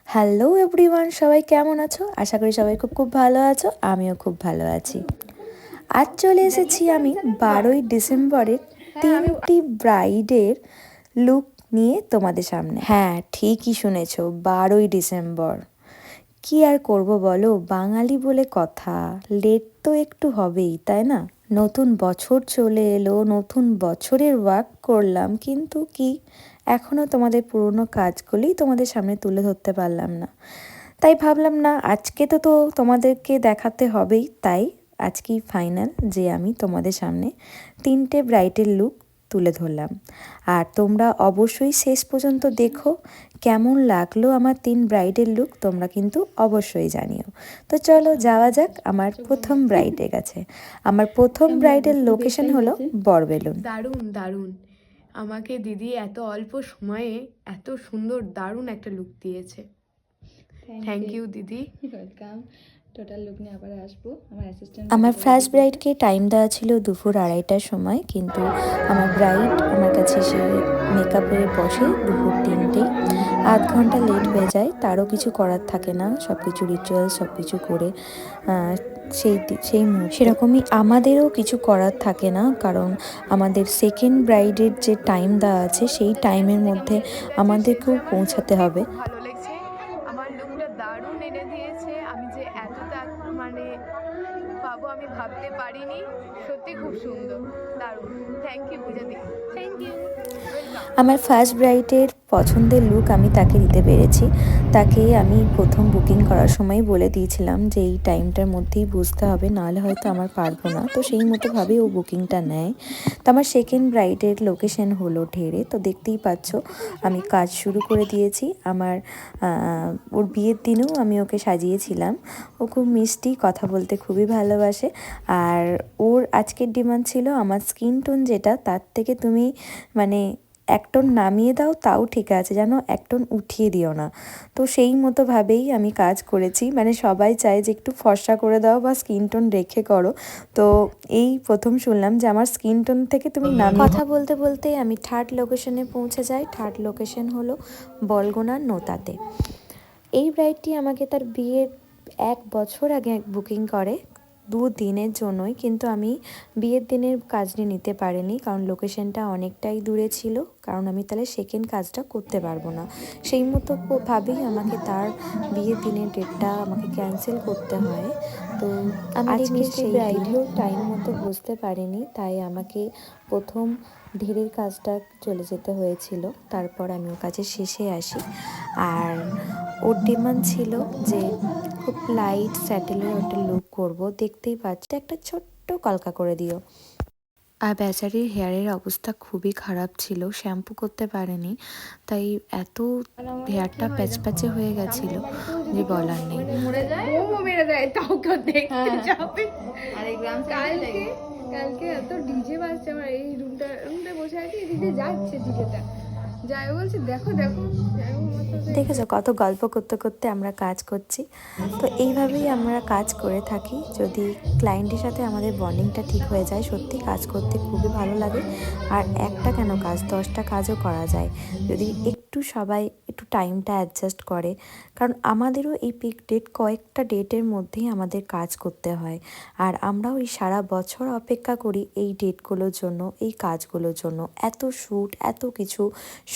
Hello everyone, সবাই কেমন আছো? আশা করি সবাই খুব খুব ভালো আছো। আমিও খুব ভালো আছি। আজ চলে এসেছি আমি 12ই ডিসেম্বরের 3টি ব্রাইডের লুক নিয়ে তোমাদের সামনে। হ্যাঁ, ঠিকই শুনেছো, 12ই ডিসেম্বর। কি আর করব বলো, বাঙালি বলে কথা, লেট তো একটু হবেই, তাই না? নতুন বছর চলে এলো, নতুন বছরের ওয়ার্ক করলাম, কিন্তু কি এখনও তোমাদের পুরনো কাজগুলোই তোমাদের সামনে তুলে ধরতে পারলাম না। তাই ভাবলাম না, আজকে তো তোমাদেরকে দেখাতে হবেই। তাই আজকেই ফাইনাল যে আমি তোমাদের সামনে 3টে ব্রাইডের লুক তুলে ধরলাম। আর তোমরা অবশ্যই শেষ পর্যন্ত দেখো কেমন লাগলো আমার 3 ব্রাইডের লুক, তোমরা কিন্তু অবশ্যই জানিও। তো চলো যাওয়া যাক আমার প্রথম ব্রাইডের কাছে। আমার প্রথম ব্রাইডের লোকেশন হলো বড়বেলুন। দারুণ দারুণ, আমাকে দিদি এত অল্প সময়ে এত সুন্দর দারুণ একটা লুক দিয়েছে। থ্যাংক ইউ দিদি। ওয়েলকাম। টোটাল লুক নিয়ে আবার আসবো। আমার ফার্স্ট ব্রাইডকে টাইম দেওয়া ছিল দুপুর 2:30টার সময়, কিন্তু আমার ব্রাইড আমার কাছে এসে মেকআপে বসে দুপুর 3টেই। আধ ঘন্টা লেট হয়ে যায়, তারও কিছু করার থাকে না, সব কিছু রিচুয়াল সব কিছু করে সেই সেরকমই আমাদেরও কিছু করার থাকে না, কারণ আমাদের সেকেন্ড ব্রাইডের যে টাইম দেওয়া আছে সেই টাইমের মধ্যে আমাদেরকেও পৌঁছাতে হবে। ভালো লেগেছে, আমার লুকটা দারুণ এনে দিয়েছে। আমি যে এতটা পাবো আমি ভাবতে পারিনি। সত্যি খুব সুন্দর, দারুণ। থ্যাংক ইউ পূজা দি, থ্যাংক ইউ। আমার ফার্স্ট ব্রাইডের পছন্দের লুক আমি তাকে দিতে পেরেছি। তাকে আমি প্রথম বুকিং করার সময় বলে দিয়েছিলাম যে এই টাইমটার মধ্যেই বুঝতে হবে, নাহলে হয়তো আমার পারবো না। তো সেই মতোভাবেই ও বুকিংটা নেয়। তো আমার সেকেন্ড ব্রাইডের লোকেশন হলো ঢেরে। তো দেখতেই পাচ্ছ আমি কাজ শুরু করে দিয়েছি। আমার ওর বিয়ের দিনেও আমি ওকে সাজিয়েছিলাম। ও খুব মিষ্টি, কথা বলতে খুবই ভালোবাসে। আর ওর আজকের ডিমান্ড ছিল আমার স্কিন টোন যেটা, তার থেকে তুমি মানে 1 টোন নামিয়ে দাও, তাও ঠিক আছে, যেন 1 টোন উঠিয়ে দিও না। তো সেই মতোভাবেই আমি কাজ করেছি। মানে সবাই চায় যে একটু ফর্সা করে দাও বা স্কিন টোন রেখে করো। তো এই প্রথম শুনলাম যে আমার স্কিন টোন থেকে তুমি নামিয়ে। কথা বলতে বলতে আমি থার্ড লোকেশনে পৌঁছে যাই। থার্ড লোকেশন হলো বলগোনার নোতাতে। এই ব্রাইডটি আমাকে তার বিয়ের 1 বছর আগে বুকিং করে 2 দিনের জন্যই, কিন্তু আমি বিয়ের দিনের কাজটি নিতে পারিনি, কারণ লোকেশনটা অনেকটাই দূরে ছিল, কারণ আমি তাহলে সেকেন্ড কাজটা করতে পারবো না। সেই মতো ভাবেই আমাকে তার বিয়ের দিনের ডেটটা আমাকে ক্যান্সেল করতে হয়। তো আজকে সেই ব্রাইডও টাইম মতো বুঝতে পারিনি, তাই আমাকে প্রথম ঢেরের কাজটা চলে যেতে হয়েছিল। তারপর আমি ওর কাছে শেষে আসি। আর ওর ডিমান্ড ছিল যে খুব লাইট স্যাটেলের একটা লুক করব। দেখতেই পাচ্ছি একটা ছোট্ট কলকা করে দিও। আর বেচারির হেয়ারের অবস্থা খুবই খারাপ ছিল, শ্যাম্পু করতে পারেনি, তাই এত হেয়ারটা প্যাচপ্যাচে হয়ে গেছিল যে বলার নেই। কালকে এত ডিজে বাজছে, আমার এই রুমটা বসে আছি, এদিকে যাচ্ছে ডিজেটা, যাই বলছি দেখো দেখো। দেখেছো কত গল্প করতে করতে আমরা কাজ করছি। তো এইভাবেই আমরা কাজ করে থাকি। যদি ক্লায়েন্টের সাথে আমাদের বন্ডিংটা ঠিক হয়ে যায়, সত্যি কাজ করতে খুবই ভালো লাগে। আর একটা কেন কাজ, 10টা কাজও করা যায় যদি একটু সবাই একটু টাইমটা অ্যাডজাস্ট করে। কারণ আমাদেরও এই পিক ডেট কয়েকটা ডেটের মধ্যেই আমাদের কাজ করতে হয়। আর আমরাও এই সারা বছর অপেক্ষা করি এই ডেটগুলোর জন্য, এই কাজগুলোর জন্য। এত শ্যুট, এত কিছু,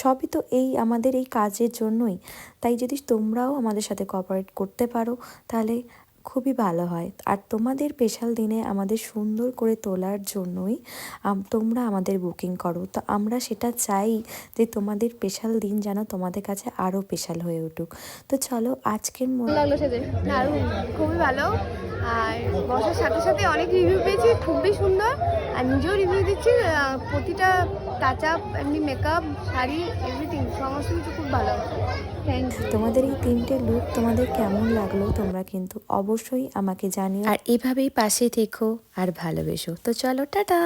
সবই তো এই আমাদের এই কাজের জন্যই। তাই যদি তোমরাও আমাদের সাথে কোঅপারেট করতে পারো তাহলে খুবই ভালো হয়। আর তোমাদের স্পেশাল দিনে আমাদের সুন্দর করে তোলার জন্যই তোমরা আমাদের বুকিং করো। তো আমরা সেটা চাই যে তোমাদের স্পেশাল দিন যেন তোমাদের কাছে আরও স্পেশাল হয়ে উঠুক। তো চলো আজকের দারুণ, খুবই ভালো। আর বসার সাথে সাথে অনেক রিভিউ পেয়েছি, খুবই সুন্দর। আর নিজেও রিভিউ দিচ্ছি, প্রতিটা টাচ আপ, এমনি মেকআপ, শাড়ি, এভরিথিং সমস্ত কিছু খুব ভালো। Thank you. তোমাদের এই 3টে লুক তোমাদের কেমন লাগলো তোমরা কিন্তু অবশ্যই আমাকে জানিও। আর এভাবেই পাশে থেকো আর ভালোবেসো। তো চলো টাটা।